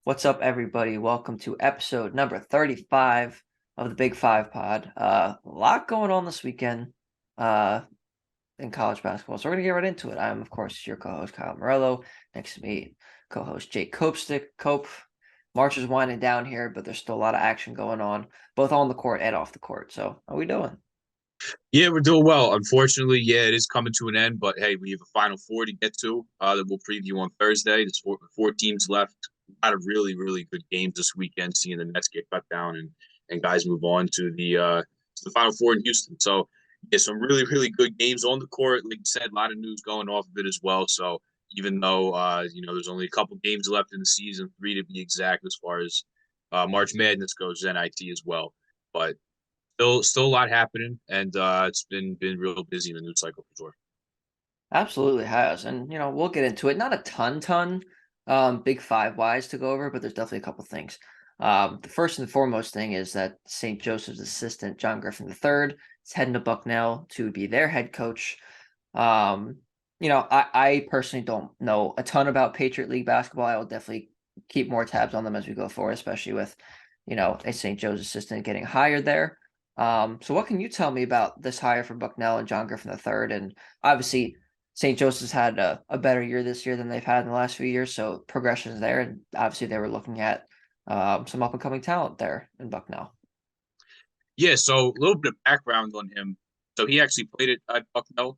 What's up, everybody? Welcome to episode number 35 of the Big Five Pod. A lot going on this weekend uh, in college basketball, so we're going to get right into it. I'm, of course, your co-host, Kyle Morello. Next to me, co-host Jake Copestick. Cope, March is winding down here, but there's still a lot of action going on, both on the court and off the court. So how are we doing? Yeah, we're doing well. Unfortunately, yeah, it is coming to an end, but hey, we have a Final Four to get to that we'll preview on Thursday. There's four teams left. A lot of really, really good games this weekend, seeing the Nets get cut down and guys move on to the Final Four in Houston. So, yeah, some really, really good games on the court. Like you said, a lot of news going off of it as well. So, even though, there's only a couple games left in the season, three to be exact, as far as March Madness goes, NIT as well. But still a lot happening, and it's been real busy in the news cycle for sure. Absolutely has, and we'll get into it. Not a ton, Big Five wise to go over, but there's definitely a couple things. The first and foremost thing is that St. Joseph's assistant John Griffin III is heading to Bucknell to be their head coach. Um, I personally don't know a ton about Patriot League basketball. I will definitely keep more tabs on them as we go forward, especially with a St. Joe's assistant getting hired there. So what can you tell me about this hire for Bucknell and John Griffin III? And obviously St. Joseph's had a better year this year than they've had in the last few years, so progression is there, and obviously they were looking at some up and coming talent there in Bucknell. Yeah, so a little bit of background on him. So he actually played at Bucknell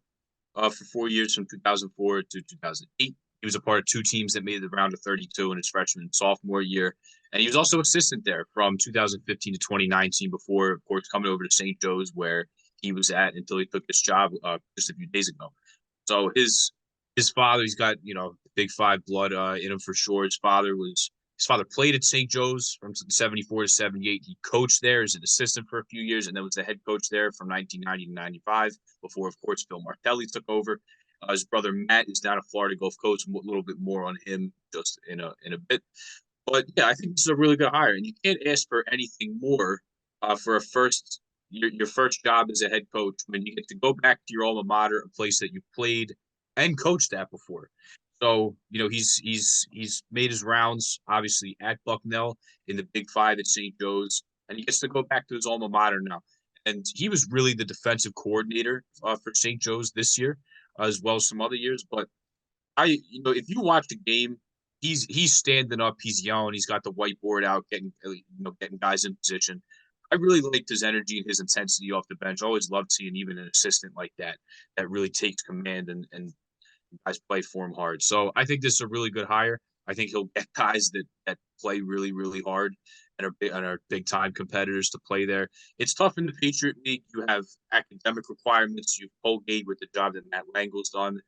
for 4 years, from 2004 to 2008. He was a part of two teams that made the round of 32 in his freshman and sophomore year, and he was also assistant there from 2015 to 2019. Before, of course, coming over to St. Joe's, where he was at until he took this job just a few days ago. So his father, he's got Big Five blood in him for sure. His father played at St. Joe's from 74 to 78. He coached there as an assistant for a few years, and then was the head coach there from 1990 to 95. Before, of course, Phil Martelli took over. His brother Matt is down at Florida Gulf Coast. A little bit more on him just in a bit. But yeah, I think this is a really good hire, and you can't ask for anything more for your first job as a head coach, when you get to go back to your alma mater, a place that you played and coached at before. So he's made his rounds obviously at Bucknell in the Big Five at St. Joe's, and he gets to go back to his alma mater now. And he was really the defensive coordinator for St. Joe's this year, as well as some other years. But if you watch the game, he's standing up, he's yelling, he's got the whiteboard out, getting guys in position. I really liked his energy and his intensity off the bench. I always loved seeing even an assistant like that really takes command and guys play for him hard. So I think this is a really good hire. I think he'll get guys that play really, really hard and are big time competitors to play there. It's tough in the Patriot League. You have academic requirements. You have Colgate with the job that Matt Langle's done,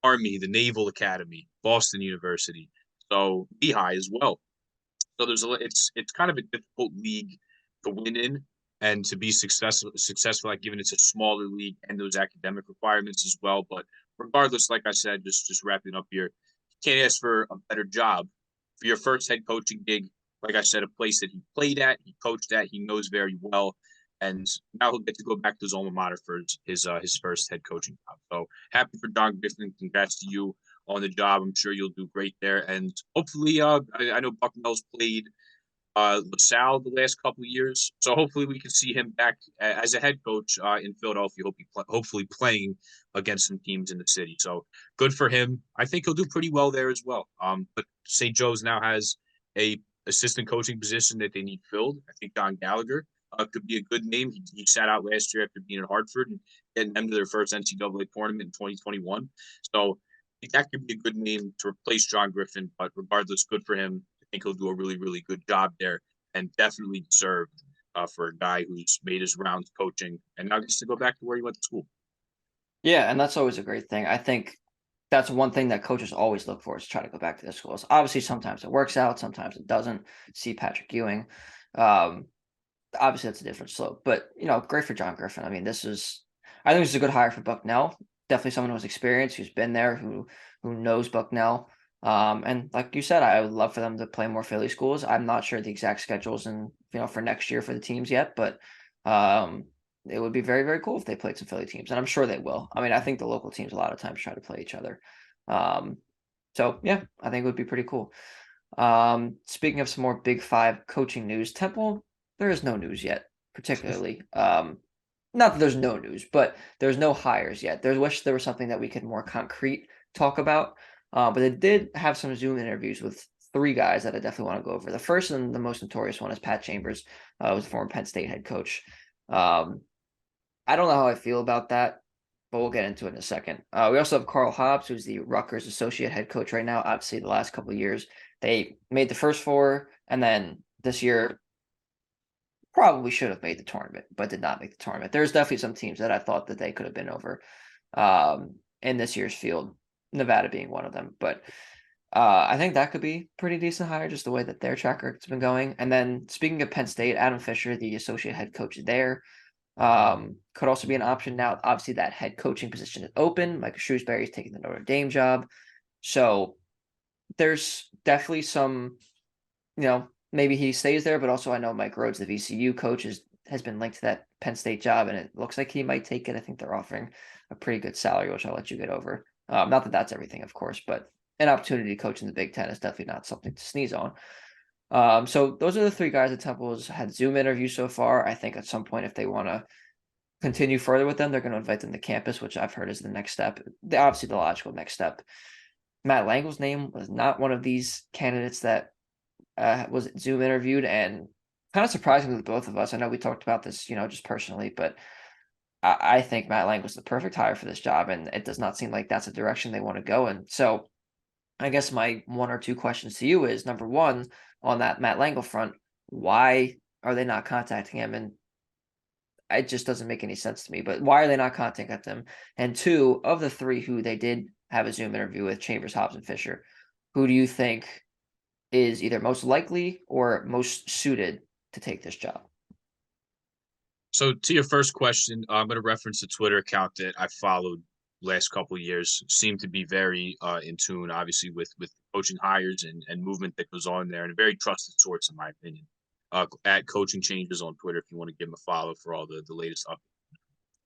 Army, the Naval Academy, Boston University, so Lehigh as well. So it's kind of a difficult league to win in and to be successful at, given it's a smaller league and those academic requirements as well. But regardless, like I said, just wrapping up here, you can't ask for a better job for your first head coaching gig. Like I said, a place that he played at, he coached at, he knows very well, and now he'll get to go back to his alma mater for his first head coaching job. So happy for Don Griffin. Congrats to you on the job. I'm sure you'll do great there, and hopefully, I know Bucknell's played LaSalle the last couple of years, so hopefully we can see him back as a head coach in Philadelphia. Hopefully playing against some teams in the city. So good for him. I think he'll do pretty well there as well. But St. Joe's now has a assistant coaching position that they need filled. I think Don Gallagher could be a good name. He sat out last year after being at Hartford and getting them to their first NCAA tournament in 2021. So that could be a good name to replace John Griffin. But regardless, good for him. I think he'll do a really, really good job there, and definitely deserved for a guy who's made his rounds coaching and now gets to go back to where he went to school. Yeah, and that's always a great thing. I think that's one thing that coaches always look for, is try to go back to their schools. Obviously, sometimes it works out, sometimes it doesn't. See Patrick Ewing. Um, Obviously that's a different slope, but great for John Griffin. I mean, I think this is a good hire for Bucknell. Definitely someone who's experienced, who's been there, who knows Bucknell. And like you said, I would love for them to play more Philly schools. I'm not sure the exact schedules and for next year for the teams yet, but um, it would be very, very cool if they played some Philly teams, and I'm sure they will. I mean, I think the local teams a lot of times try to play each other. Um, so yeah, I think it would be pretty cool. Speaking of some more Big Five coaching news, Temple, there is no news yet, particularly. Not that there's no news, but there's no hires yet. There's wish there was something that we could more concrete talk about. But they did have some Zoom interviews with three guys that I definitely want to go over. The first and the most notorious one is Pat Chambers, who's a former Penn State head coach. Um, I don't know how I feel about that, but we'll get into it in a second. We also have Carl Hobbs, who's the Rutgers associate head coach right now. Obviously, the last couple of years, they made the first four, and then this year probably should have made the tournament, but did not make the tournament. There's definitely some teams that I thought that they could have been over in this year's field, Nevada being one of them. But I think that could be pretty decent hire, just the way that their track record's been going. And then speaking of Penn State, Adam Fisher, the associate head coach there, could also be an option now. Obviously, that head coaching position is open. Michael Shrewsbury is taking the Notre Dame job. So there's definitely some, maybe he stays there, but also I know Mike Rhodes, the VCU coach, has been linked to that Penn State job, and it looks like he might take it. I think they're offering a pretty good salary, which I'll let you get over. Not that that's everything, of course, but an opportunity to coach in the Big Ten is definitely not something to sneeze on. So those are the three guys that Temple's had Zoom interviews so far. I think at some point, if they want to continue further with them, they're going to invite them to campus, which I've heard is the next step. Obviously, the logical next step. Matt Langle's name was not one of these candidates that was Zoom interviewed, and kind of surprising to both of us. I know we talked about this, just personally, but I think Matt Lang was the perfect hire for this job, and it does not seem like that's a direction they want to go in. So I guess my one or two questions to you is, number one, on that Matt Langle front, why are they not contacting him? And it just doesn't make any sense to me, but why are they not contacting him? And two, of the three who they did have a Zoom interview with, Chambers, Hobbs, and Fisher, who do you think is either most likely or most suited to take this job? So to your first question, I'm going to reference the Twitter account that I followed last couple of years. Seemed to be very in tune, obviously, with coaching hires and movement that goes on there, and a very trusted source, in my opinion. At Coaching Changes on Twitter, if you want to give him a follow for all the latest updates.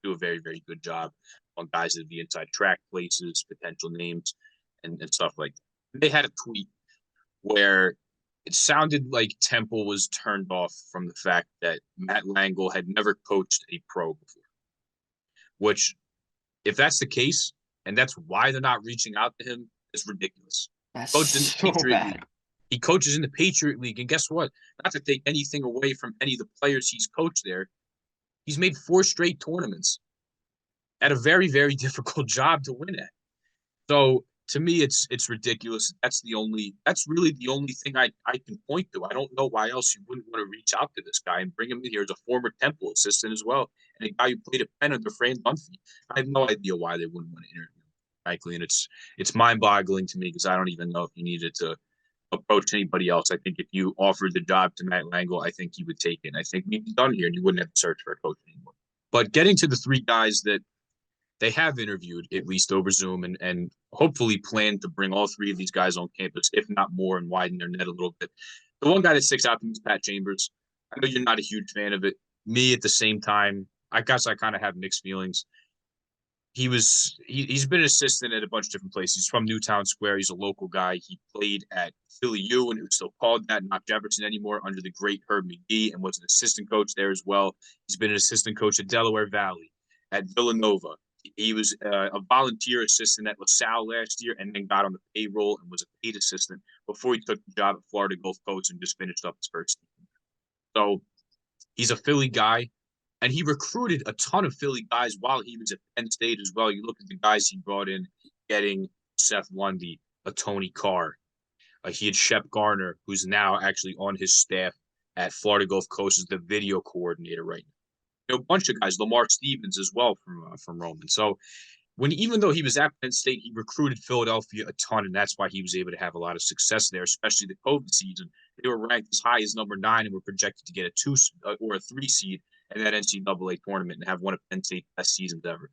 Do a very, very good job on guys that be inside track places, potential names, and stuff like that. They had a tweet where it sounded like Temple was turned off from the fact that Matt Langle had never coached a pro before. Which, if that's the case, and that's why they're not reaching out to him, is ridiculous. That's Coached in the so Patriot bad. League. He coaches in the Patriot League, and guess what? Not to take anything away from any of the players he's coached there, he's made 4 straight tournaments at a very, very difficult job to win at. So to me, it's ridiculous. That's really the only thing I can point to. I don't know why else you wouldn't want to reach out to this guy and bring him in here as a former Temple assistant as well, and a guy who played at Penn under Fran Dunphy. I have no idea why they wouldn't want to interview him, frankly, and it's mind-boggling to me because I don't even know if he needed to approach anybody else. I think if you offered the job to Matt Langle, I think he would take it. I think we'd be done here, and you wouldn't have to search for a coach anymore. But getting to the three guys that they have interviewed, at least over Zoom, and hopefully plan to bring all three of these guys on campus, if not more, and widen their net a little bit. The one guy that sticks out to me is Pat Chambers. I know you're not a huge fan of it. Me, at the same time, I guess I kind of have mixed feelings. He's been an assistant at a bunch of different places. He's from Newtown Square. He's a local guy. He played at Philly U, and it was still called that, not Jefferson anymore, under the great Herb McGee, and was an assistant coach there as well. He's been an assistant coach at Delaware Valley, at Villanova. He was a volunteer assistant at LaSalle last year, and then got on the payroll and was a paid assistant before he took the job at Florida Gulf Coast and just finished up his first season. So he's a Philly guy. And he recruited a ton of Philly guys while he was at Penn State as well. You look at the guys he brought in, getting Seth Lundy, a Tony Carr. He had Shep Garner, who's now actually on his staff at Florida Gulf Coast as the video coordinator right now. A bunch of guys, Lamar Stevens as well from Roman. So even though he was at Penn State, he recruited Philadelphia a ton, and that's why he was able to have a lot of success there, especially the COVID season. They were ranked as high as number 9 and were projected to get a 2 or a 3 seed in that NCAA tournament and have one of Penn State's best seasons ever.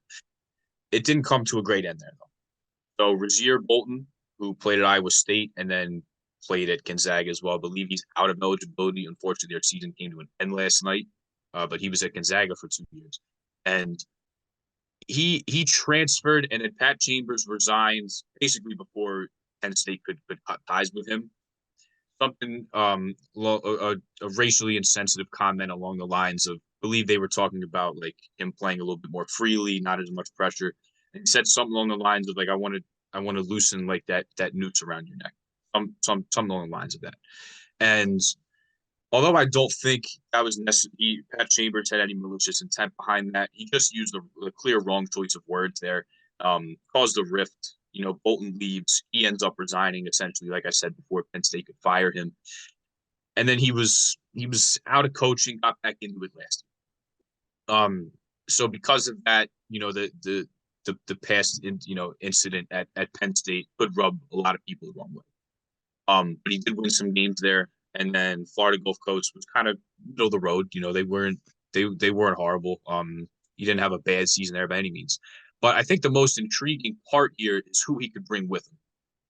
It didn't come to a great end there, though. So Rasir Bolton, who played at Iowa State and then played at Gonzaga as well, I believe he's out of eligibility. Unfortunately, their season came to an end last night, but he was at Gonzaga for 2 years. And he transferred, and then Pat Chambers resigned basically before Penn State could cut ties with him. something a racially insensitive comment along the lines of, believe they were talking about like him playing a little bit more freely, not as much pressure, and he said something along the lines of like, I want to loosen like that noose around your neck, some along the lines of that. And although I don't think that was necessary, Pat Chambers had any malicious intent behind that. He just used a clear wrong choice of words there, caused a rift. Bolton leaves. He ends up resigning, essentially, like I said before, Penn State could fire him. And then he was out of coaching, got back into it last year. So because of that, the past incident at Penn State could rub a lot of people the wrong way. But he did win some games there, and then Florida Gulf Coast was kind of middle of the road. They weren't horrible. He didn't have a bad season there by any means. But I think the most intriguing part here is who he could bring with him.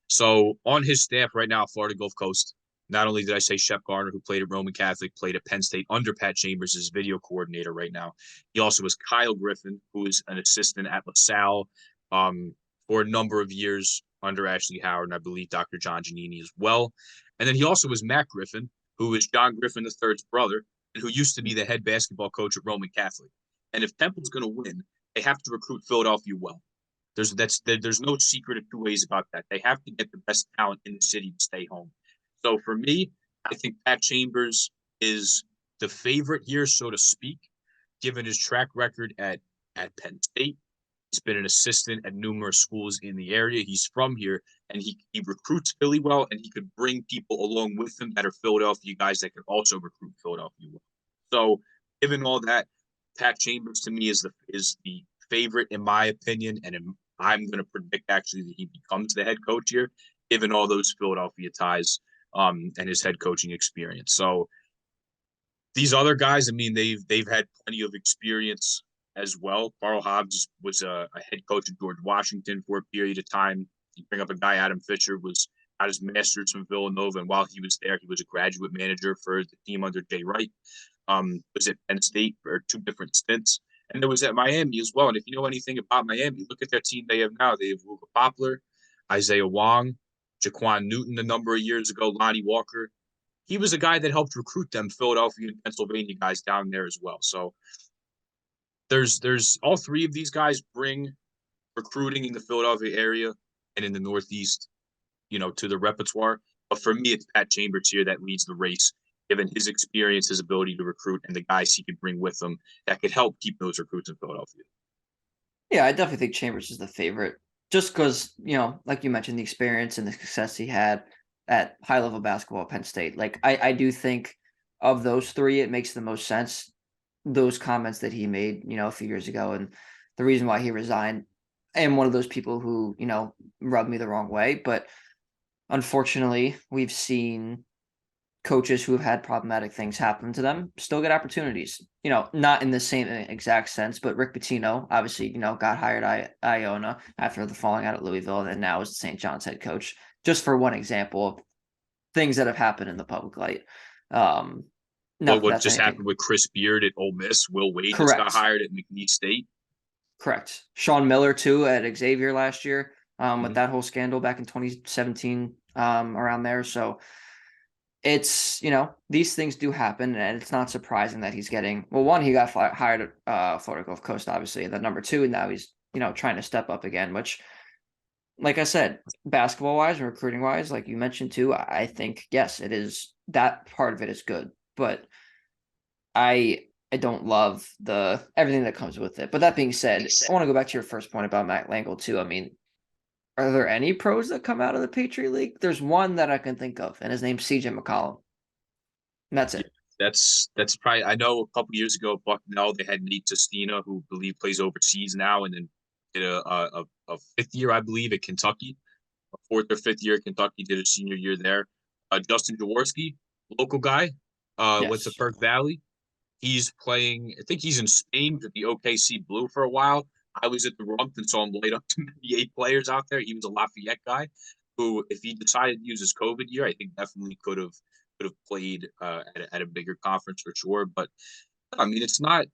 So on his staff right now, Florida Gulf Coast, not only did I say Shep Garner, who played at Roman Catholic, played at Penn State under Pat Chambers as video coordinator right now. He also was Kyle Griffin, who is an assistant at LaSalle for a number of years under Ashley Howard, and I believe Dr. John Giannini as well. And then he also was Matt Griffin, who is John Griffin III's brother, and who used to be the head basketball coach at Roman Catholic. And if Temple's going to win, they have to recruit Philadelphia well. There's no secret of two ways about that. They have to get the best talent in the city to stay home. So for me, I think Pat Chambers is the favorite here, so to speak, given his track record at Penn State. He's been an assistant at numerous schools in the area. He's from here, and he recruits Philly well, and he could bring people along with him that are Philadelphia guys that could also recruit Philadelphia well. So given all that, Pat Chambers to me is the favorite in my opinion, and I'm going to predict actually that he becomes the head coach here, given all those Philadelphia ties and his head coaching experience. So these other guys, I mean, they've had plenty of experience as well. Carl Hobbs was a head coach at George Washington for a period of time. You bring up a guy, Adam Fisher, got his master's from Villanova, and while he was there, he was a graduate manager for the team under Jay Wright. Was at Penn State for 2 different stints. And it was at Miami as well. And if you know anything about Miami, look at their team they have now. They have Luka Poplar, Isaiah Wong, Jaquan Newton a number of years ago, Lonnie Walker. He was a guy that helped recruit them Philadelphia and Pennsylvania guys down there as well. So there's all 3 of these guys bring recruiting in the Philadelphia area and in the Northeast, to the repertoire. But for me, it's Pat Chambers here that leads the race, given his experience, his ability to recruit, and the guys he could bring with him that could help keep those recruits in Philadelphia. Yeah, I definitely think Chambers is the favorite, just because, like you mentioned, the experience and the success he had at high level basketball at Penn State. Like I do think of those 3, it makes the most sense. Those comments that he made, a few years ago, and the reason why he resigned. I am one of those people who, rubbed me the wrong way, but unfortunately, we've seen coaches who have had problematic things happen to them still get opportunities. Not in the same exact sense, but Rick Pitino obviously, got hired at Iona after the falling out at Louisville, and now is the St. John's head coach. Just for one example of things that have happened in the public light. Not that What that's just anything. happened with Chris Beard at Ole Miss, Will Wade just got Correct. hired at McNeese State. Correct. Sean Miller too at Xavier last year, with Mm-hmm. that whole scandal back in 2017, around there. So it's, these things do happen, and it's not surprising that he's getting, well, one, he got hired at Florida Gulf Coast, obviously, and then number 2, and now he's, trying to step up again, which, like I said, basketball wise and recruiting wise, like you mentioned too, I think, yes, it is, that part of it is good, but I don't love everything that comes with it. But that being said, I want to go back to your first point about Matt Langle too. I mean, are there any pros that come out of the Patriot League? There's one that I can think of, and his name's CJ McCollum. And that's Yeah, it. that's probably, I know a couple years ago, Bucknell, they had Nate Testina, who I believe plays overseas now, and then did a 5th year, I believe, at Kentucky. A 4th or 5th year at Kentucky, did a senior year there. Justin Jaworski, local guy, went to Yes. Perk Valley. He's playing, I think he's in Spain with the OKC Blue for a while. I was at the Rump and saw him light up to NBA players out there. He was a Lafayette guy who, if he decided to use his COVID year, I think definitely could have played at a bigger conference for sure. But I mean, it's not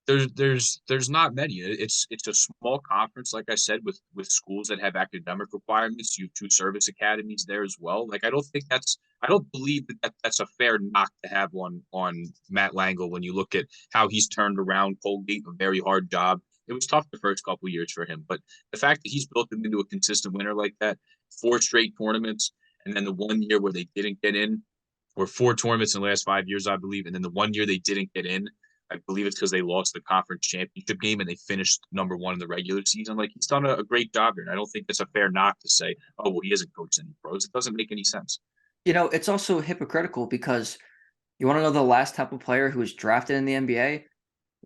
there's not many. It's a small conference, like I said, with schools that have academic requirements. You have two service academies there as well. Like I don't believe that's a fair knock to have on Matt Langle when you look at how he's turned around Colgate, a very hard job. It was tough the first couple of years for him, but the fact that he's built him into a consistent winner like that, 4 straight tournaments, and then the one year where they didn't get in, or 4 tournaments in the last 5 years, I believe, and then the one year they didn't get in, I believe it's because they lost the conference championship game and they finished #1 in the regular season. Like, he's done a great job here. And I don't think it's a fair knock to say, oh, well, he hasn't coached any pros. It doesn't make any sense. It's also hypocritical because you want to know the last Temple player who was drafted in the NBA?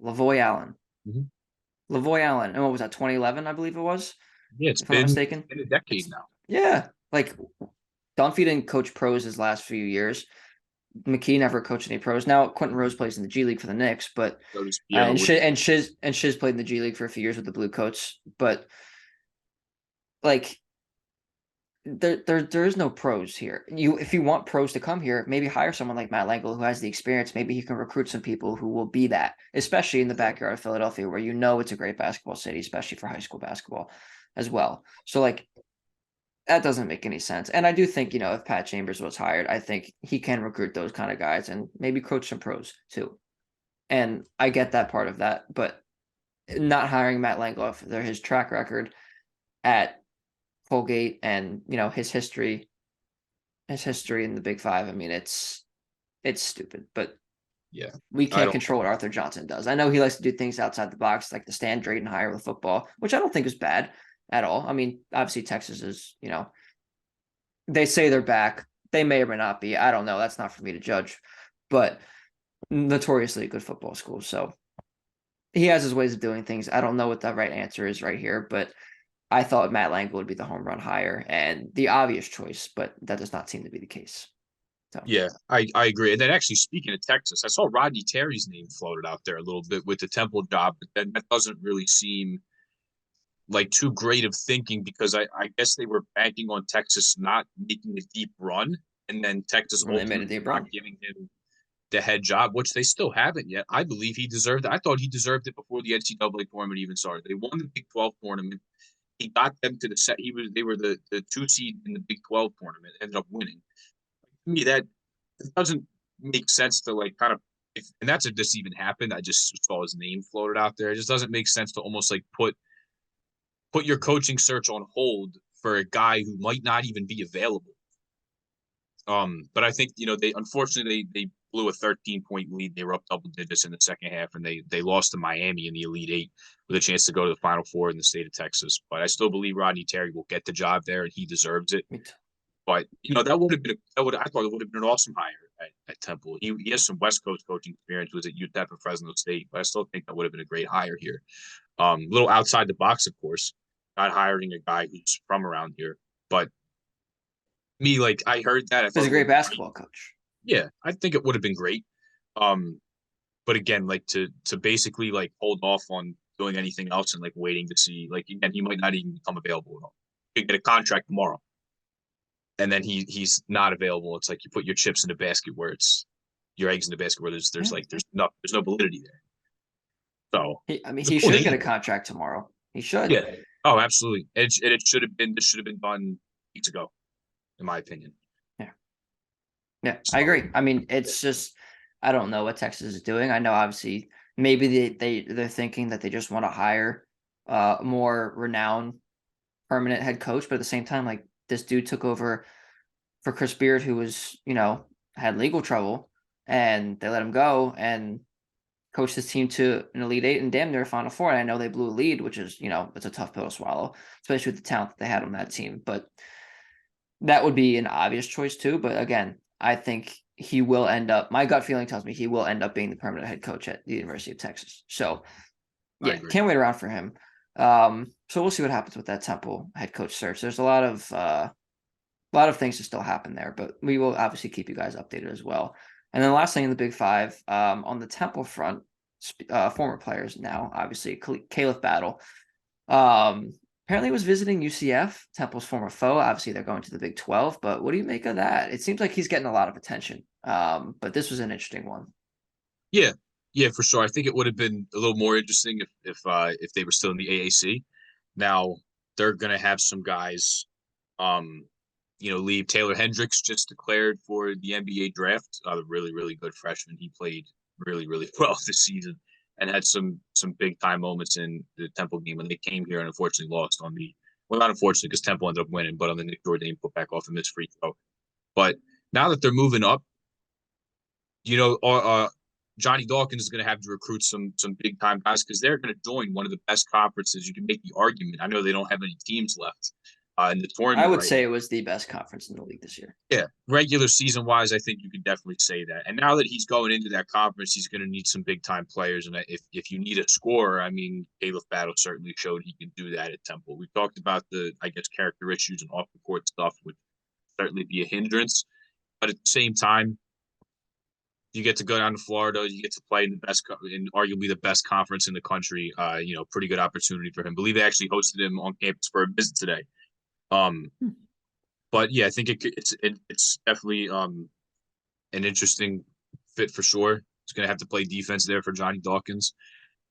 Lavoy Allen. Mm-hmm. Lavoy Allen. And what was that, 2011, I believe it was? Yeah, If I'm not mistaken. been a decade now. Yeah. Like, Dunphy didn't coach pros his last few years. McKee never coached any pros. Now Quentin Rose plays in the G League for the Knicks, but So does and Shiz played in the G League for a few years with the Blue Coats. But like there is no pros here. If you want pros to come here, maybe hire someone like Matt Langle who has the experience. Maybe he can recruit some people who will be that, especially in the backyard of Philadelphia, where it's a great basketball city, especially for high school basketball as well. So like that doesn't make any sense. And I do think, if Pat Chambers was hired, I think he can recruit those kind of guys and maybe coach some pros too. And I get that part of that, but not hiring Matt Langle after his track record at Colgate and, his history in the Big Five. I mean, it's stupid, but yeah, we can't control what Arthur Johnson does. I know he likes to do things outside the box, like the stand Drayton hire with football, which I don't think is bad at all. I mean, obviously Texas is, they say they're back. They may or may not be. I don't know. That's not for me to judge, but notoriously a good football school. So he has his ways of doing things. I don't know what the right answer is right here, but I thought Matt Langle would be the home run hire and the obvious choice, but that does not seem to be the case. So yeah, I agree. And then actually, speaking of Texas, I saw Rodney Terry's name floated out there a little bit with the Temple job, but then that doesn't really seem like too great of thinking because I guess they were banking on Texas not making a deep run and then Texas when they made a ultimately deep not run, giving him the head job, which they still haven't yet. I believe he deserved it. I thought he deserved it before the NCAA tournament even started. They won the Big 12 tournament. He got them to the set. They were the 2 seed in the Big 12 tournament, ended up winning. To me, that doesn't make sense to like kind of and that's if this even happened. I just saw his name floated out there. It just doesn't make sense to almost like put your coaching search on hold for a guy who might not even be available. But I think they unfortunately they blew a 13-point lead. They were up double digits in the second half, and they lost to Miami in the Elite Eight with a chance to go to the Final Four in the state of Texas. But I still believe Rodney Terry will get the job there, and he deserves it. But that would have been I thought it would have been an awesome hire at Temple. He has some West Coast coaching experience. Was at UTEP and Fresno State, but I still think that would have been a great hire here. A little outside the box, of course, not hiring a guy who's from around here, but me, like I heard that. I thought he's a great basketball coach. Yeah, I think it would have been great. But again, like to basically like hold off on doing anything else and like waiting to see, like again, he might not even become available at all. He could get a contract tomorrow, and then he's not available. It's like you put your chips in the basket where it's your eggs in the basket where there's no validity there. So he should get a contract tomorrow. He should. Yeah. Oh, absolutely. It should have been. This should have been done weeks ago, in my opinion. Yeah, I agree. I mean, it's just I don't know what Texas is doing. I know obviously maybe they're thinking that they just want to hire a more renowned permanent head coach, but at the same time, like this dude took over for Chris Beard, who was, had legal trouble, and they let him go and coached his team to an Elite Eight and damn near a Final Four. And I know they blew a lead, which is, it's a tough pill to swallow, especially with the talent that they had on that team. But that would be an obvious choice too. But again, I think he will end up, my gut feeling tells me he will end up being the permanent head coach at the University of Texas. So yeah, can't wait around for him. So we'll see what happens with that Temple head coach search. There's a lot of things to still happen there, but we will obviously keep you guys updated as well. And then the last thing in the Big Five, on the Temple front, former players now, obviously, Caleb Battle. Apparently was visiting UCF, Temple's former foe. Obviously, they're going to the Big 12, but what do you make of that? It seems like he's getting a lot of attention, but this was an interesting one. Yeah, Yeah, for sure. I think it would have been a little more interesting if they were still in the AAC. Now they're gonna have some guys, um, leave. Taylor Hendricks just declared for the NBA draft. A really really good freshman. He played really really well this season and had some big time moments in the Temple game when they came here and unfortunately lost on the well not unfortunately because Temple ended up winning, but on the Nick Jordan put back off a missed free throw. But now that they're moving up, Johnny Dawkins is going to have to recruit some big time guys because they're going to join one of the best conferences. You can make the argument. I know they don't have any teams left in the I tournament would right say now. it was the best conference in the league this year. Yeah, regular season wise, I think you can definitely say that. And now that he's going into that conference, he's going to need some big time players. And if you need a scorer, I mean, Caleb Battle certainly showed he can do that at Temple. We talked about the, I guess, character issues and off the court stuff would certainly be a hindrance. But at the same time, you get to go down to Florida. You get to play in the best, in arguably the best conference in the country. Pretty good opportunity for him. I believe they actually hosted him on campus for a visit today. Um, but yeah, I think it's definitely an interesting fit for sure. He's going to have to play defense there for Johnny Dawkins.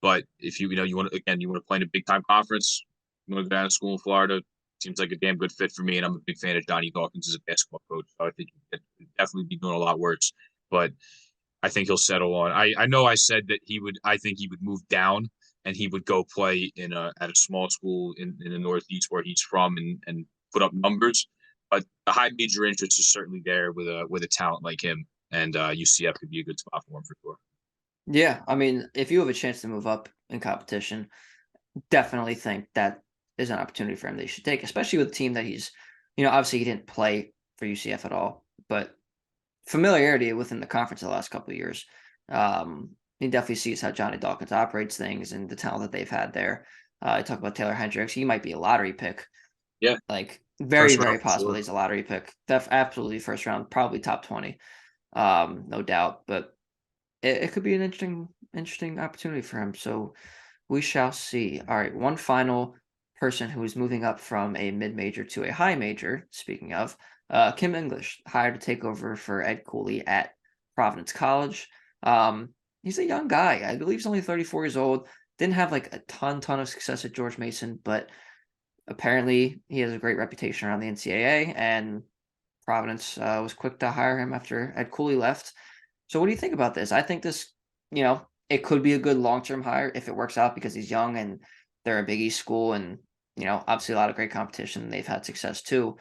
But if you want to again, you want to play in a big time conference, you want to go down to school in Florida. Seems like a damn good fit for me, and I'm a big fan of Johnny Dawkins as a basketball coach. So I think he could definitely be doing a lot worse. But I think he'll settle on. I know I said that he would. I think he would move down and he would go play at a small school in the Northeast where he's from and put up numbers. But the high major interest is certainly there with a talent like him, and UCF could be a good spot for him for sure. Yeah, I mean, if you have a chance to move up in competition, definitely think that is an opportunity for him that he should take, especially with a team that he's, obviously he didn't play for UCF at all, but familiarity within the conference the last couple of years. He definitely sees how Johnny Dawkins operates things and the talent that they've had there. I talk about Taylor Hendricks. He might be a lottery pick. Yeah, Like very, first round very for possible sure. he's a lottery pick. Absolutely first round, probably top 20. No doubt. But it could be an interesting opportunity for him. So we shall see. All right, one final person who is moving up from a mid-major to a high major, speaking of, Kim English, hired to take over for Ed Cooley at Providence College. He's a young guy. I believe he's only 34 years old. Didn't have like a ton of success at George Mason, but apparently he has a great reputation around the NCAA, and Providence was quick to hire him after Ed Cooley left. So what do you think about this? I think this, it could be a good long-term hire if it works out because he's young and they're a Big East school and, obviously a lot of great competition. They've had success too,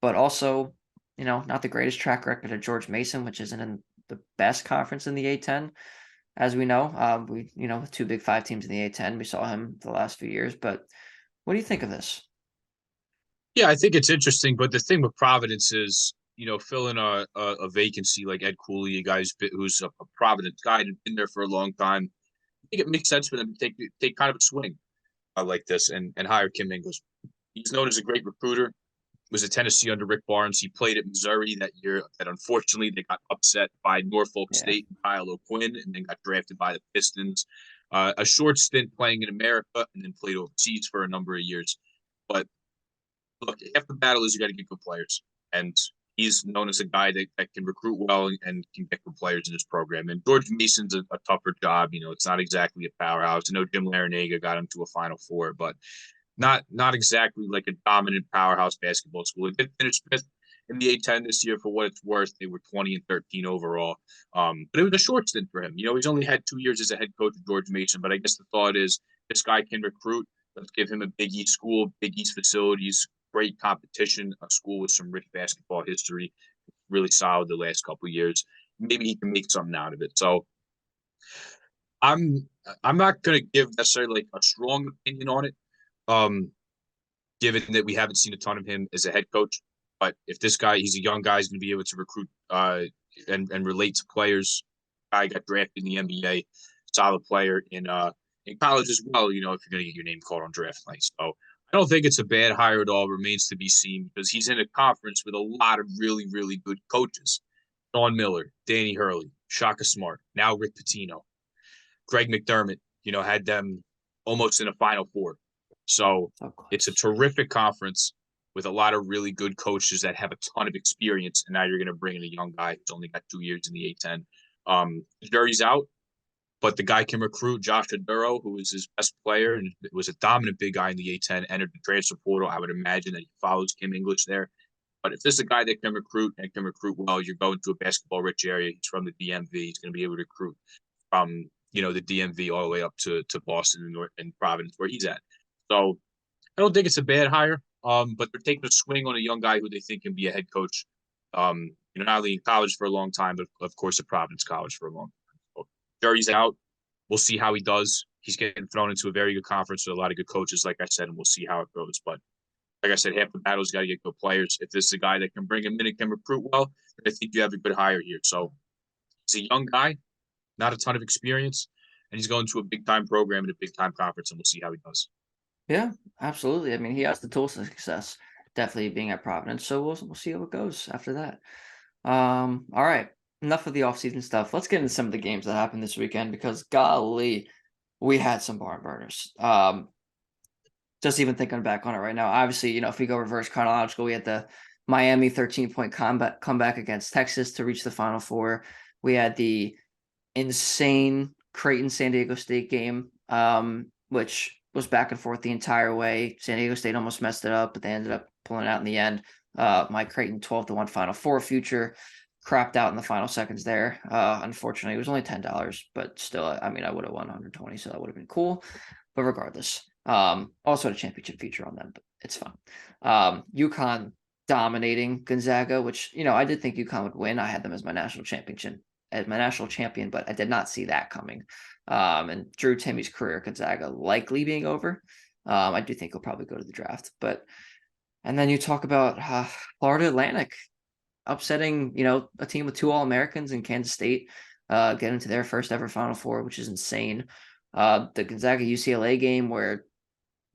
but also, not the greatest track record of George Mason, which isn't in the best conference in the A10, as we know. With two Big Five teams in the A10, we saw him the last few years. But what do you think of this? Yeah, I think it's interesting, but the thing with Providence is, filling a vacancy like Ed Cooley, a guy who's a Providence guy and been there for a long time. I think it makes sense for them to take kind of a swing like this and hire Kim English. He's known as a great recruiter. Was at Tennessee under Rick Barnes. He played at Missouri that year. That unfortunately they got upset by Norfolk Yeah. State and Kyle O'Quinn, and then got drafted by the Pistons. A short stint playing in America, and then played overseas for a number of years. But look, half the battle is you got to get good players, and he's known as a guy that can recruit well and can get good players in his program. And George Mason's a tougher job. It's not exactly a powerhouse. I know Jim Larinaga got him to a Final Four, but not exactly like a dominant powerhouse basketball school. It did finish fifth in the A10 this year for what it's worth. They were 20-13 overall. But it was a short stint for him. He's only had 2 years as a head coach of George Mason, but I guess the thought is this guy can recruit. Let's give him a Big East school, Big East facilities, great competition, a school with some rich basketball history, really solid the last couple of years. Maybe he can make something out of it. So I'm I'm not going to give necessarily like a strong opinion on it. Um, Given that we haven't seen a ton of him as a head coach. But if this guy, he's a young guy, he's going to be able to recruit and relate to players. Guy got drafted in the NBA, solid player in college as well. If you're going to get your name called on draft night, so I don't think it's a bad hire at all. Remains to be seen because he's in a conference with a lot of really really good coaches. Sean Miller, Danny Hurley, Shaka Smart, now Rick Pitino, Greg McDermott. Had them almost in a Final Four. So So it's a close. terrific conference with a lot of really good coaches that have a ton of experience. And now you're going to bring in a young guy who's only got 2 years in the A10. The jury's out. But the guy can recruit. Josh Aduro, who is his best player and was a dominant big guy in the A10, entered the transfer portal. I would imagine that he follows Kim English there. But if this is a guy that can recruit and can recruit well, you're going to a basketball-rich area. He's from the DMV. He's going to be able to recruit from the DMV all the way up to Boston and Providence, where he's at. So I don't think it's a bad hire. But they're taking a swing on a young guy who they think can be a head coach. Not only in college for a long time, but of course at Providence College for a long time. So jury's out. We'll see how he does. He's getting thrown into a very good conference with a lot of good coaches, like I said, and we'll see how it goes. But like I said, half the battle's got to get good players. If this is a guy that can bring him in and can recruit well, I think you have a good hire here. So he's a young guy, not a ton of experience, and he's going to a big-time program in a big-time conference, and we'll see how he does. Yeah, absolutely. I mean, he has the tools to success, definitely being at Providence. So we'll see how it goes after that. All right. Enough of the offseason stuff. Let's get into some of the games that happened this weekend because golly, we had some barn burners. Just even thinking back on it right now, obviously, if we go reverse chronological, we had the Miami 13-point comeback against Texas to reach the Final Four. We had the insane Creighton San Diego State game, which was back and forth the entire way. San Diego State almost messed it up, but they ended up pulling it out in the end. My Creighton 12-1 Final Four future crapped out in the final seconds there. Unfortunately, it was only $10, but still, I mean, I would have won 120, so that would have been cool. But regardless, also had a championship feature on them, but it's fun. UConn dominating Gonzaga, which, I did think UConn would win. I had them as my national champion, but I did not see that coming. And Drew Timmy's career at Gonzaga likely being over. I do think he'll probably go to the draft, and then you talk about Florida Atlantic upsetting, a team with 2 All-Americans in Kansas State, getting to their first ever Final Four, which is insane. The Gonzaga UCLA game where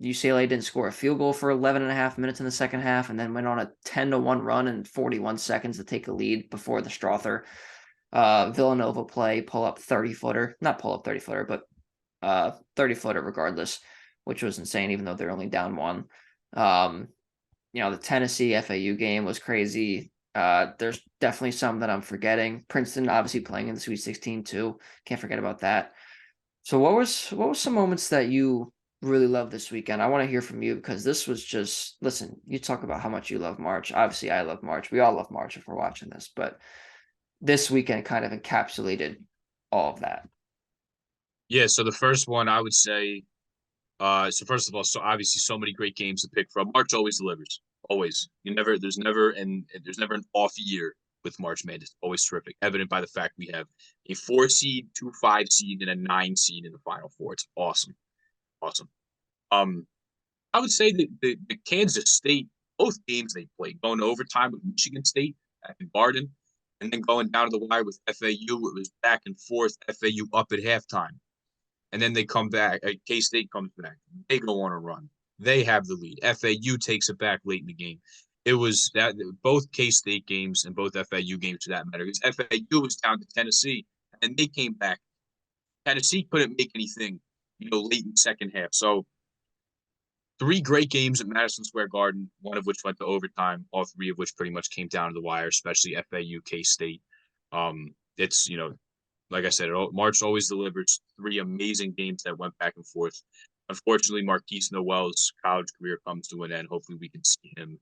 UCLA didn't score a field goal for 11 and a half minutes in the second half and then went on a 10-1 run in 41 seconds to take a lead before the Strother Villanova play, not pull up 30-footer, but 30-footer regardless, which was insane, even though they're only down 1. The Tennessee FAU game was crazy. There's definitely some that I'm forgetting. Princeton obviously playing in the Sweet 16 too. Can't forget about that. So what was some moments that you really loved this weekend? I want to hear from you because this was just, listen, you talk about how much you love March. Obviously, I love March. We all love March if we're watching this, but this weekend kind of encapsulated all of that. Yeah, so the first one I would say, so first of all, so obviously so many great games to pick from. March always delivers. Always. There's never an off year with March Madness. Always terrific. Evident by the fact we have a 4 seed, 2 5 seed, and a 9 seed in the Final Four. It's awesome. Awesome. I would say that the Kansas State, both games they played, going to overtime with Michigan State at Garden, and then going down to the wire with FAU. It was back and forth. FAU up at halftime. And then they come back. K-State comes back. They go on a run. They have the lead. FAU takes it back late in the game. It was that both K-State games and both FAU games for that matter. Because FAU was down to Tennessee, and they came back. Tennessee couldn't make anything, late in the second half. So 3 great games at Madison Square Garden, one of which went to overtime, all 3 of which pretty much came down to the wire, especially FAU, K-State. It's, like I said, March always delivers 3 amazing games that went back and forth. Unfortunately, Marquise Noel's college career comes to an end. Hopefully, we can see him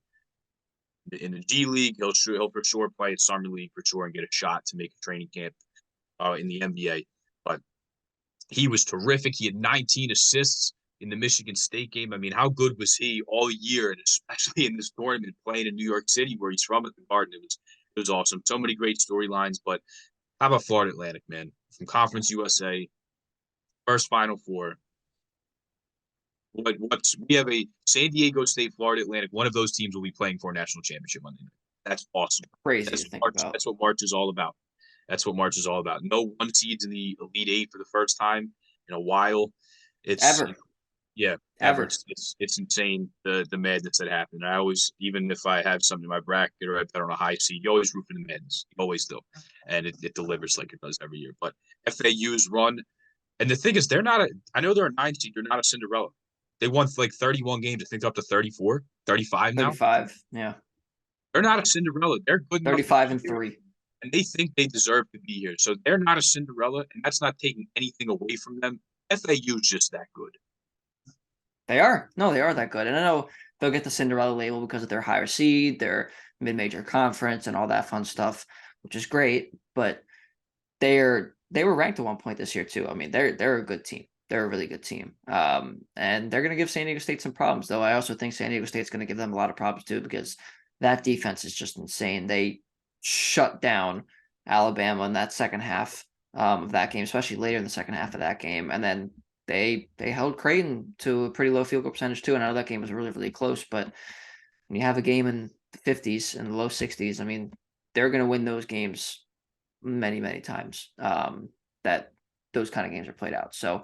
in the G League. He'll for sure play at Summer League for sure and get a shot to make a training camp in the NBA. But he was terrific. He had 19 assists in the Michigan State game. I mean, how good was he all year, and especially in this tournament, playing in New York City where he's from at the Garden? It was awesome. So many great storylines, but how about Florida Atlantic, man? From Conference USA, first Final Four. We have a San Diego State, Florida Atlantic. One of those teams will be playing for a national championship Monday night. That's awesome. Crazy to think about. That's what March is all about. That's what March is all about. No 1 seeds in the Elite 8 for the first time in a while. Ever. It's insane the madness that happened. I always, even if I have something in my bracket or I bet on a high seed, you always root for the madness. You always do, and it delivers like it does every year. But FAU's run, and the thing is, I know they're a 9 seed. They're not a Cinderella. They won like 31 games. I think up to 34, 35 now. 35, yeah. They're not a Cinderella. They're good. 35 and 3. and they think they deserve to be here. So they're not a Cinderella, and that's not taking anything away from them. FAU's just that good. They are. No, they are that good. And I know they'll get the Cinderella label because of their higher seed, their mid-major conference, and all that fun stuff, which is great. But they were ranked at one point this year too. I mean, they're a good team. They're a really good team. And they're going to give San Diego State some problems, though. I also think San Diego State's going to give them a lot of problems too because that defense is just insane. They shut down Alabama in that second half of that game, especially later in the second half of that game, and then they held Creighton to a pretty low field goal percentage too. And I know that game was really really close, but when you have a game in the 50s and the low 60s, I mean, they're going to win those games many, many times that those kind of games are played out. So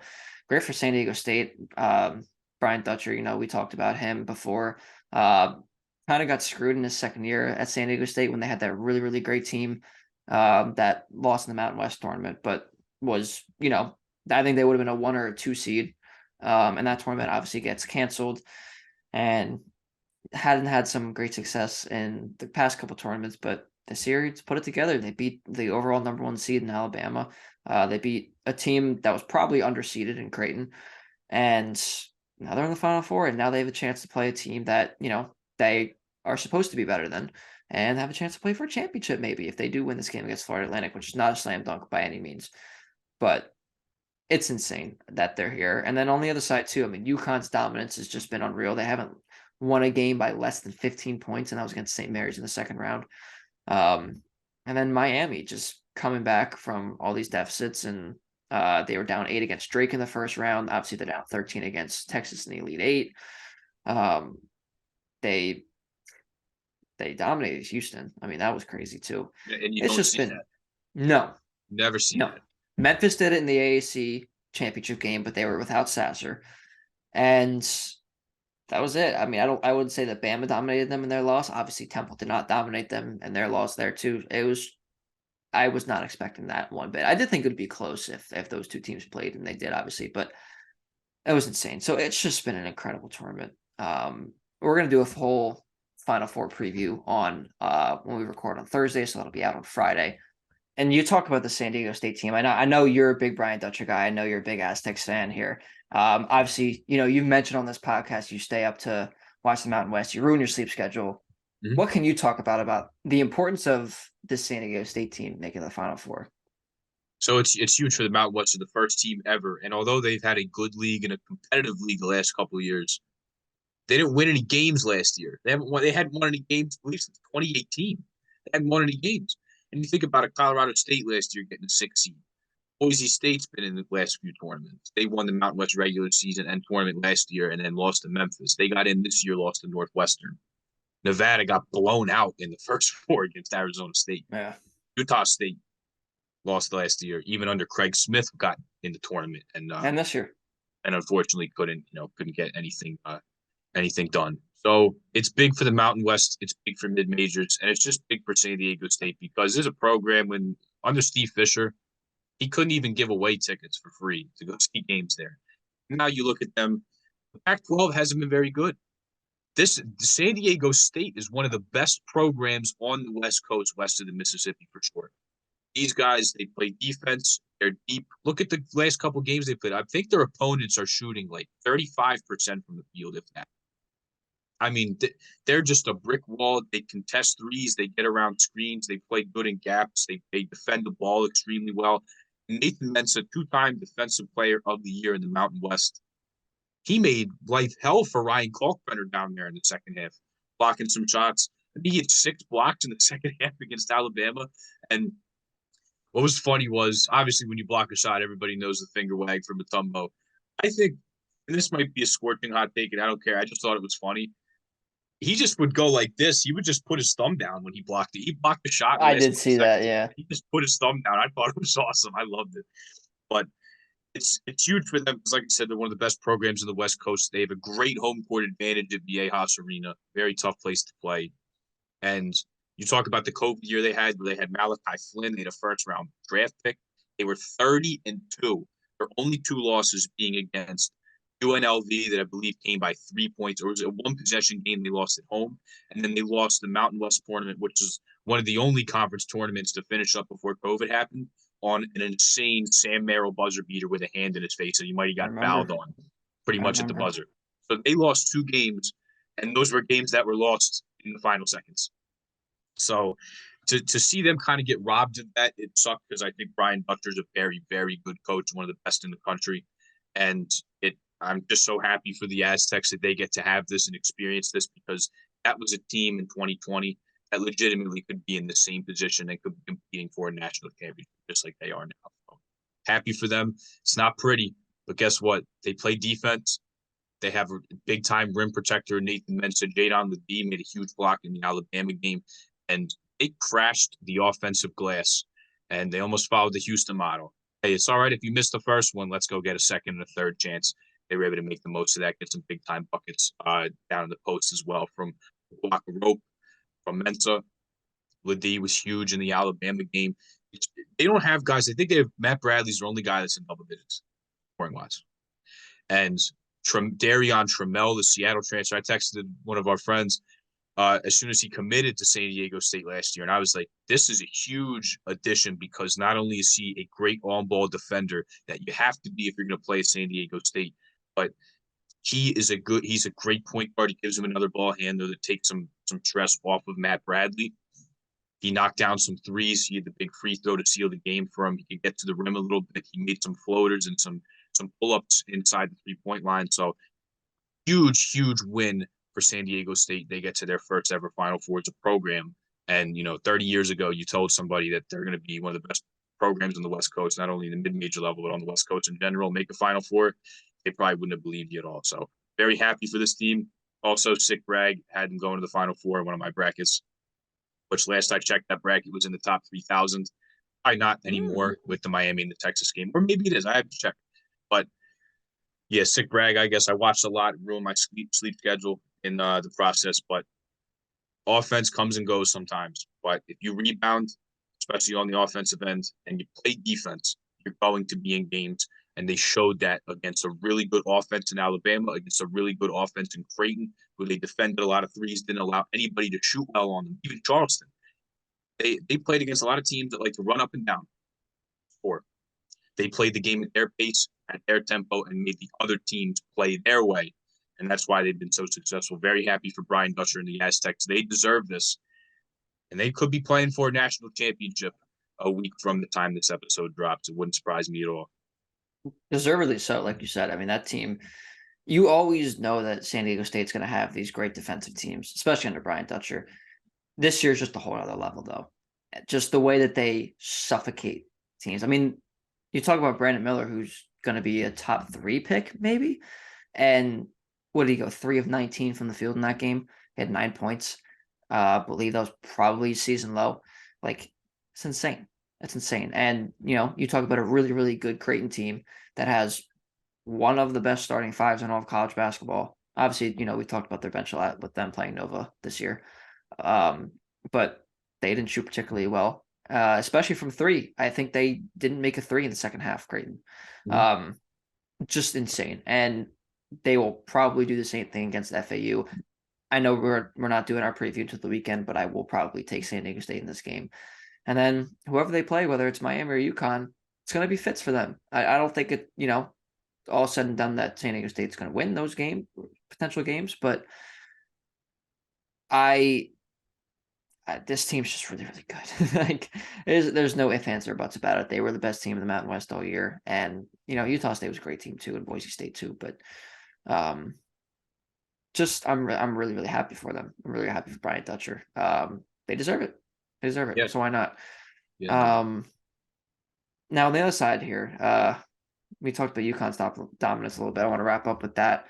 great for San Diego State. Brian Dutcher, we talked about him before. Kind of got screwed in his second year at San Diego State when they had that really, really great team that lost in the Mountain West tournament, but was, I think they would have been a 1 or a 2 seed. And that tournament obviously gets canceled and hadn't had some great success in the past couple tournaments, but this year it's put it together. They beat the overall number 1 seed in Alabama. They beat a team that was probably underseeded in Creighton, and now they're in the Final Four, and now they have a chance to play a team that they are supposed to be better than, and have a chance to play for a championship maybe if they do win this game against Florida Atlantic, which is not a slam dunk by any means, but it's insane that they're here. And then on the other side too, I mean, UConn's dominance has just been unreal. They haven't won a game by less than 15 points, and that was against St. Mary's in the second round. And then Miami just coming back from all these deficits, and they were down 8 against Drake in the first round. Obviously, they're down 13 against Texas in the Elite Eight. They dominated Houston. I mean, that was crazy too. And you It's don't just see been that. no, Never see no. that. Memphis did it in the AAC championship game, but they were without Sasser, and that was it. I mean, I wouldn't say that Bama dominated them in their loss. Obviously, Temple did not dominate them in their loss there too. I was not expecting that one bit. I did think it would be close if those two teams played, and they did obviously, but it was insane. So it's just been an incredible tournament. We're gonna do a whole Final Four preview on when we record on Thursday, so that'll be out on Friday. And you talk about the San Diego State team. I know you're a big Brian Dutcher guy. I know you're a big Aztecs fan here. Obviously, you've mentioned on this podcast you stay up to watch the Mountain West. You ruin your sleep schedule. Mm-hmm. What can you talk about the importance of this San Diego State team making the Final Four? So it's huge for the Mountain West, the first team ever. And although they've had a good league and a competitive league the last couple of years, they didn't win any games last year. They hadn't won any games at least since 2018. They hadn't won any games. And you think about it, Colorado State last year getting a 6 seed. Boise State's been in the last few tournaments. They won the Mountain West regular season and tournament last year and then lost to Memphis. They got in this year, lost to Northwestern. Nevada got blown out in the first 4 against Arizona State. Yeah. Utah State lost last year. Even under Craig Smith got in the tournament and this year. And unfortunately couldn't get anything done. So it's big for the Mountain West. It's big for mid majors, and it's just big for San Diego State because there's a program when under Steve Fisher, he couldn't even give away tickets for free to go see games there. Now you look at them, the Pac-12 hasn't been very good. San Diego State is one of the best programs on the West Coast, west of the Mississippi for sure. These guys, they play defense. They're deep. Look at the last couple games they played. I think their opponents are shooting like 35% from the field, if that. I mean, they're just a brick wall. They contest threes. They get around screens. They play good in gaps. They defend the ball extremely well. Nathan Mensah, 2-time Defensive Player of the Year in the Mountain West. He made life hell for Ryan Kalkbrenner down there in the second half, blocking some shots. He had 6 blocks in the second half against Alabama. And what was funny was, obviously, when you block a shot, everybody knows the finger wag from Mutombo. I think, and this might be a scorching hot take, and I don't care. I just thought it was funny. He just would go like this. He would just put his thumb down when he blocked it. He blocked the shot. I did see that, yeah. He just put his thumb down. I thought it was awesome. I loved it. But it's huge for them because, like I said, they're one of the best programs in the West Coast. They have a great home court advantage at Viejas Arena. Very tough place to play. And you talk about the COVID year they had, where they had Malachi Flynn. They had a first-round draft pick. They were 30-2. Their only 2 losses being against UNLV that I believe came by 3 points, or it was a 1-possession game they lost at home, and then they lost the Mountain West tournament, which is one of the only conference tournaments to finish up before COVID happened on an insane Sam Merrill buzzer beater with a hand in his face, and he might have I got fouled remember. on pretty I much at the remember. buzzer. So they lost 2 games, and those were games that were lost in the final seconds. So to see them kind of get robbed of that, it sucked because I think Brian Butcher's a very, very good coach, one of the best in the country. And I'm just so happy for the Aztecs that they get to have this and experience this, because that was a team in 2020 that legitimately could be in the same position and could be competing for a national championship just like they are now. So happy for them. It's not pretty, but guess what? They play defense. They have a big time rim protector, Nathan Mensah. Jadon Ledee made a huge block in the Alabama game, and it crashed the offensive glass. And they almost followed the Houston model. Hey, it's all right if you miss the first one. Let's go get a second and a third chance. They were able to make the most of that, get some big time buckets down in the post as well from block of rope, from Mensah. Ledee was huge in the Alabama game. They don't have guys. I think they have Matt Bradley's the only guy that's in double digits scoring wise. And Darion Trammell, the Seattle transfer, I texted one of our friends as soon as he committed to San Diego State last year. And I was like, this is a huge addition, because not only is he a great on-ball defender that you have to be if you're going to play at San Diego State, but he's a great point guard. He gives him another ball handler that takes some stress off of Matt Bradley. He knocked down some threes. He had the big free throw to seal the game for him. He could get to the rim a little bit. He made some floaters and some pull-ups inside the three-point line. So huge, huge win for San Diego State. They get to their first ever Final Four as a program. And, 30 years ago, you told somebody that they're going to be one of the best programs on the West Coast, not only in the mid-major level, but on the West Coast in general, make a Final Four. They probably wouldn't have believed you at all. So very happy for this team. Also, sick brag, had them going to the Final Four in one of my brackets, which last I checked, that bracket was in the top 3,000. Probably not anymore with the Miami and the Texas game, or maybe it is. I have to check. But yeah, sick brag. I guess I watched a lot, ruined my sleep schedule in the process. But offense comes and goes sometimes. But if you rebound, especially on the offensive end, and you play defense, you're going to be in games. And they showed that against a really good offense in Alabama, against a really good offense in Creighton, where they defended a lot of threes, didn't allow anybody to shoot well on them. Even Charleston, they played against a lot of teams that like to run up and down. Or they played the game at their pace, at their tempo, and made the other teams play their way. And that's why they've been so successful. Very happy for Brian Dutcher and the Aztecs. They deserve this. And they could be playing for a national championship a week from the time this episode drops. It wouldn't surprise me at all. Deservedly so, like you said. I mean, that team, you always know that San Diego State's going to have these great defensive teams, especially under Brian Dutcher. This year's just a whole other level, though. Just the way that they suffocate teams. I mean, you talk about Brandon Miller, who's going to be a top 3 pick, maybe. And what did he go? 3 of 19 from the field in that game. He had 9 points. I believe that was probably season low. Like, it's insane. That's insane. And, you talk about a really, really good Creighton team that has one of the best starting fives in all of college basketball. Obviously, we talked about their bench a lot with them playing Nova this year. But they didn't shoot particularly well, especially from 3. I think they didn't make a 3 in the second half, Creighton. Just insane. And they will probably do the same thing against FAU. I know we're not doing our preview until the weekend, but I will probably take San Diego State in this game. And then whoever they play, whether it's Miami or UConn, it's going to be fits for them. I don't think it, all said and done that San Diego State's going to win those potential games, but this team's just really, really good. Like, there's no ifs, ands, or buts about it. They were the best team in the Mountain West all year, and Utah State was a great team too, and Boise State too. But I'm really, really happy for them. I'm really happy for Brian Dutcher. They deserve it. They deserve it. Yeah. So why not? Yeah. Now on the other side here, we talked about UConn's dominance a little bit. I want to wrap up with that.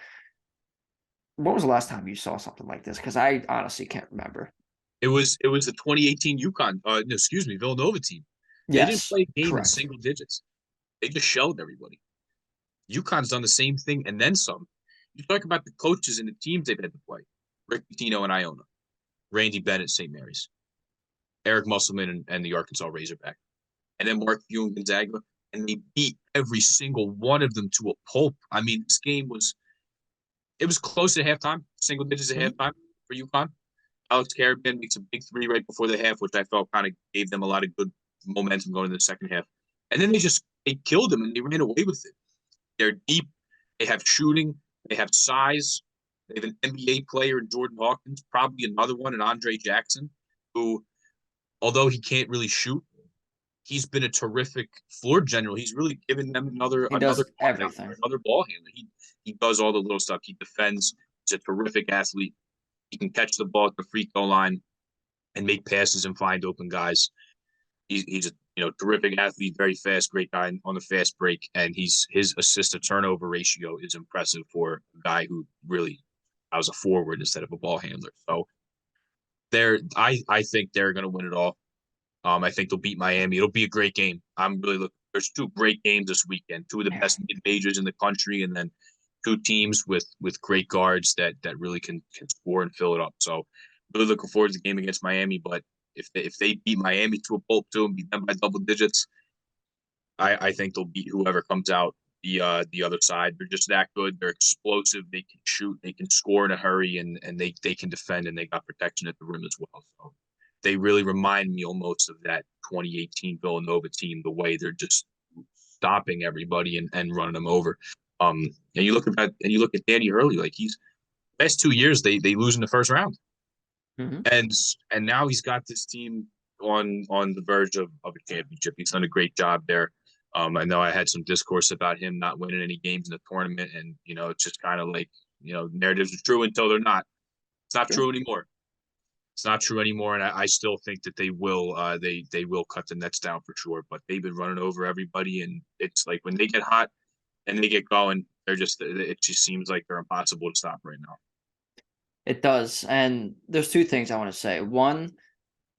When was the last time you saw something like this? Because I honestly can't remember. It was the 2018 UConn, Villanova team. They didn't Yes, play a game in correct. single digits. They just shelled everybody. UConn's done the same thing and then some. You talk about the coaches and the teams they've had to play. Rick Pitino and Iona, Randy Bennett, St. Mary's, Eric Musselman and the Arkansas Razorback, and then Mark Few and Gonzaga, and they beat every single one of them to a pulp. I mean, this game was close at halftime, single digits at halftime for UConn. Alex Karaban makes a big three right before the half, which I felt kind of gave them a lot of good momentum going into the second half. And then they killed them and they ran away with it. They're deep. They have shooting. They have size. They have an NBA player in Jordan Hawkins, probably another one, and Andre Jackson, who, although he can't really shoot, he's been a terrific floor general. He's really given them He another does everything. another ball handler. He does all the little stuff. He defends. He's a terrific athlete. He can catch the ball at the free throw line and make passes and find open guys. He's a terrific athlete, very fast, great guy on the fast break, and his assist to turnover ratio is impressive for a guy who really I was a forward instead of a ball handler. So I think they're going to win it all. I think they'll beat Miami. It'll be a great game. I'm really looking. There's two great games this weekend. Two of the best mid majors in the country, and then two teams with great guards that really can score and fill it up. So really looking forward to the game against Miami. But if they beat Miami to a pulp too and beat them by double digits, I think they'll beat whoever comes out the other side. They're just that good. They're explosive. They can shoot. They can score in a hurry, and they can defend, and they got protection at the rim as well. So they really remind me almost of that 2018 Villanova team, the way they're just stopping everybody and running them over. And you look at Danny Hurley, like he's last 2 years they lose in the first round. Mm-hmm. And now he's got this team on the verge of a championship. He's done a great job there. I know I had some discourse about him not winning any games in the tournament, and it's just kind of like narratives are true until they're not. It's not true anymore. It's not true anymore, and I still think that they will they will cut the nets down for sure. But they've been running over everybody, and it's like when they get hot and they get going, it just seems like they're impossible to stop right now. It does. And there's two things I want to say. One,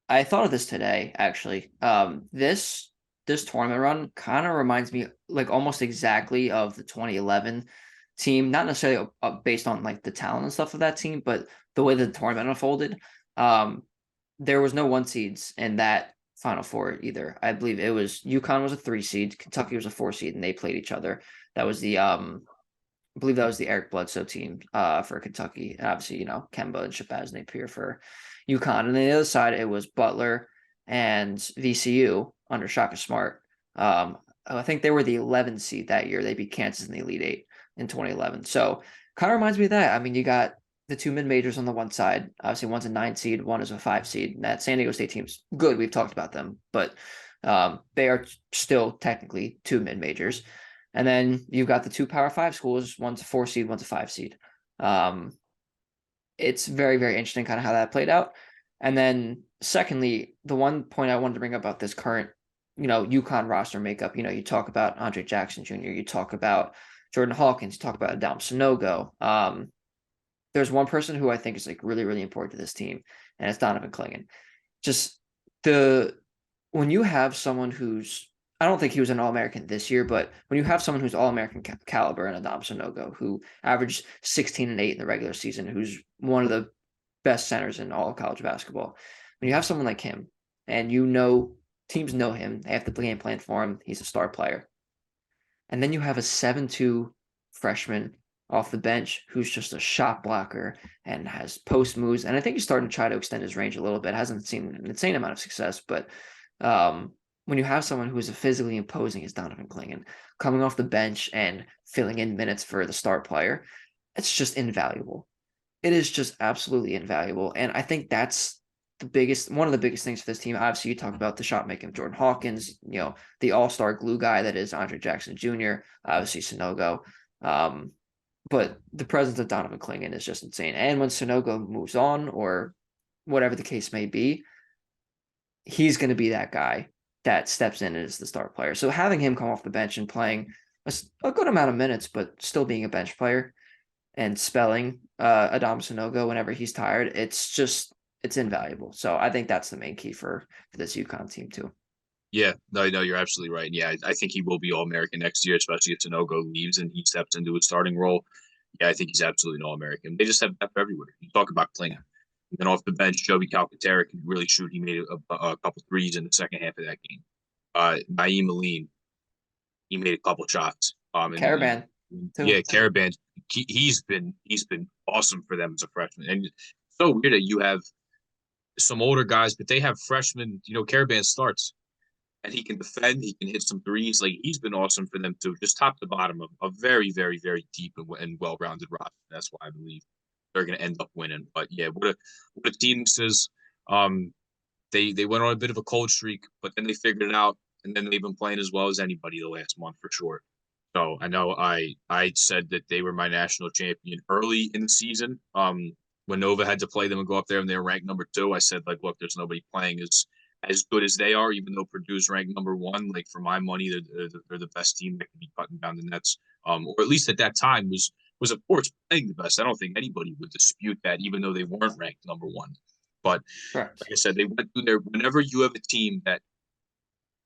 I thought of this today, actually. This tournament run kind of reminds me like almost exactly of the 2011 team, not necessarily based on like the talent and stuff of that team, but the way the tournament unfolded. There was no one seeds in that Final Four either. I believe it was UConn was a 3 seed, Kentucky was a 4 seed, and they played each other. That was I believe that was the Eric Bledsoe team for Kentucky. And obviously, Kemba and Shabazz Napier for UConn. And then the other side, it was Butler and VCU under Shaka Smart. I think they were the 11 seed that year. They beat Kansas in the Elite Eight in 2011. So kind of reminds me of that. I mean, you got the two mid-majors on the one side. Obviously, one's a 9 seed, one is a 5 seed. And that San Diego State team's good. We've talked about them. But they are still technically two mid-majors. And then you've got the two Power 5 schools. One's a 4 seed, one's a 5 seed. It's very, very interesting kind of how that played out. And then secondly, the one point I wanted to bring up about this current, UConn roster makeup, you talk about Andre Jackson Jr., you talk about Jordan Hawkins, you talk about Adam Sanogo. There's one person who I think is like really, really important to this team, and it's Donovan Clingan. Just when you have someone who's, I don't think he was an All-American this year, but when you have someone who's All-American caliber and Adam Sanogo, who averaged 16 and 8 in the regular season, who's one of the best centers in all of college basketball, when you have someone like him, and teams know him, they have the game plan for him, he's a star player. And then you have a 7'2" freshman off the bench who's just a shot blocker and has post moves. And I think he's starting to try to extend his range a little bit. Hasn't seen an insane amount of success, but when you have someone who is as physically imposing as Donovan Clingan coming off the bench and filling in minutes for the star player, it's just invaluable. It is just absolutely invaluable. And I think that's one of the biggest things for this team. Obviously, you talk about the shot making of Jordan Hawkins, the all-star glue guy that is Andre Jackson Jr., obviously Sanogo. But the presence of Donovan Clingan is just insane. And when Sanogo moves on, or whatever the case may be, he's going to be that guy that steps in as the star player. So having him come off the bench and playing a good amount of minutes, but still being a bench player and spelling Adam Sanogo whenever he's tired, it's invaluable. So I think that's the main key for this UConn team too. Yeah, no, you're absolutely right. Yeah, I think he will be All-American next year, especially if Sanogo leaves and he steps into a starting role. Yeah, I think he's absolutely an All-American. They just have depth everywhere. You talk about Klingan. Then off the bench, Joey Calcaterra can really shoot. He made a couple threes in the second half of that game. Naeem Aline, he made a couple shots. Caravan, too. Yeah, Caravan. He's been awesome for them as a freshman. And it's so weird that you have some older guys, but they have freshmen. Caravan starts, and he can defend. He can hit some threes. Like, he's been awesome for them too, just top to bottom of a very, very, very deep and well-rounded roster. That's why I believe they're going to end up winning. But yeah, what a team this is. They went on a bit of a cold streak, but then they figured it out, and then they've been playing as well as anybody the last month for sure. So I know I said that they were my national champion early in the season. When Nova had to play them and go up there and they were ranked number 2, I said, like, look, there's nobody playing as good as they are, even though Purdue's ranked number 1. Like, for my money, they're the best team that can be cutting down the nets. Or at least at that time was of course playing the best. I don't think anybody would dispute that, even though they weren't ranked number 1. But Correct. like I said, they went through there. Whenever you have a team that,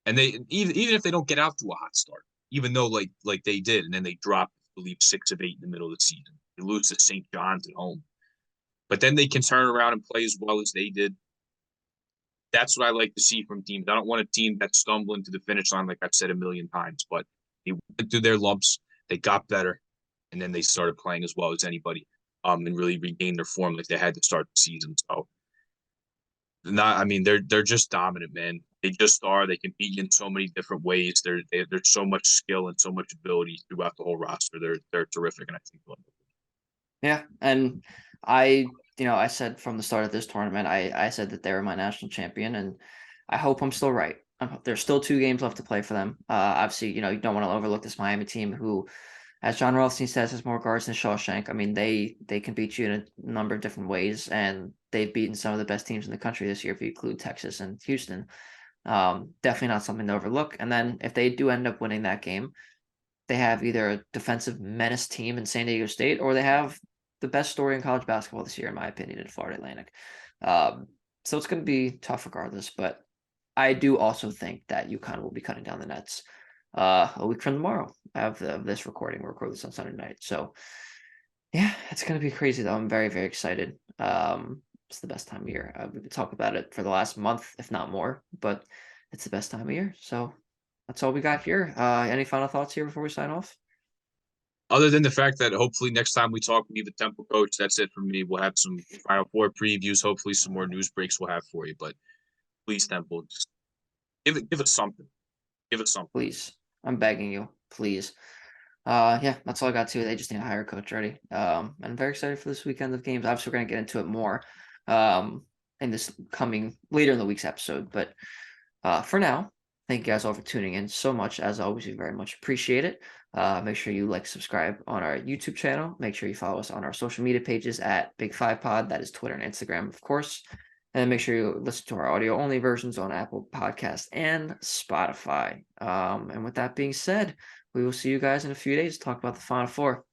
and they even if they don't get out to a hot start, even though like they did, and then they drop, I believe, 6 of 8 in the middle of the season. They lose to St. John's at home, but then they can turn around and play as well as they did. That's what I like to see from teams. I don't want a team that's stumbling to the finish line, like I've said a million times, but they went through their lumps, they got better, and then they started playing as well as anybody, and really regained their form like they had to start the season. So, I mean, they're just dominant, man. They just are. They can beat you in so many different ways. There's so much skill and so much ability throughout the whole roster. They're terrific, and I think Yeah, and I said from the start of this tournament, I said that they were my national champion, and I hope I'm still right. There's still 2 games left to play for them. Obviously, you don't want to overlook this Miami team who, as John Rothstein says, has more guards than Shawshank. I mean, they can beat you in a number of different ways, and they've beaten some of the best teams in the country this year if you include Texas and Houston. Definitely not something to overlook. And then if they do end up winning that game, they have either a defensive menace team in San Diego State, or they have the best story in college basketball this year, in my opinion, in Florida Atlantic. So it's going to be tough regardless, but I do also think that UConn will be cutting down the nets a week from tomorrow of this recording. We'll record this on Sunday night. So yeah, it's going to be crazy though. I'm very, very excited. It's the best time of year. We've been talking about it for the last month, if not more, but it's the best time of year. So that's all we got here. Any final thoughts here before we sign off? other than the fact that hopefully next time we talk, we have a Temple coach. That's it for me. We'll have some Final Four previews. Hopefully, some more news breaks we'll have for you. But please, Temple, just give us something. Give us something. Please. I'm begging you. Please. Yeah, that's all I got too. They just need to hire a coach already. And I'm very excited for this weekend of games. Obviously, we're gonna get into it more in this coming later in the week's episode. But for now, thank you guys all for tuning in so much. As always, we very much appreciate it. Make sure you subscribe on our YouTube channel. Make sure you follow us on our social media pages at Big Five Pod. That is Twitter and Instagram, of course. And make sure you listen to our audio only versions on Apple Podcasts and Spotify. And with that being said, we will see you guys in a few days to talk about the Final Four.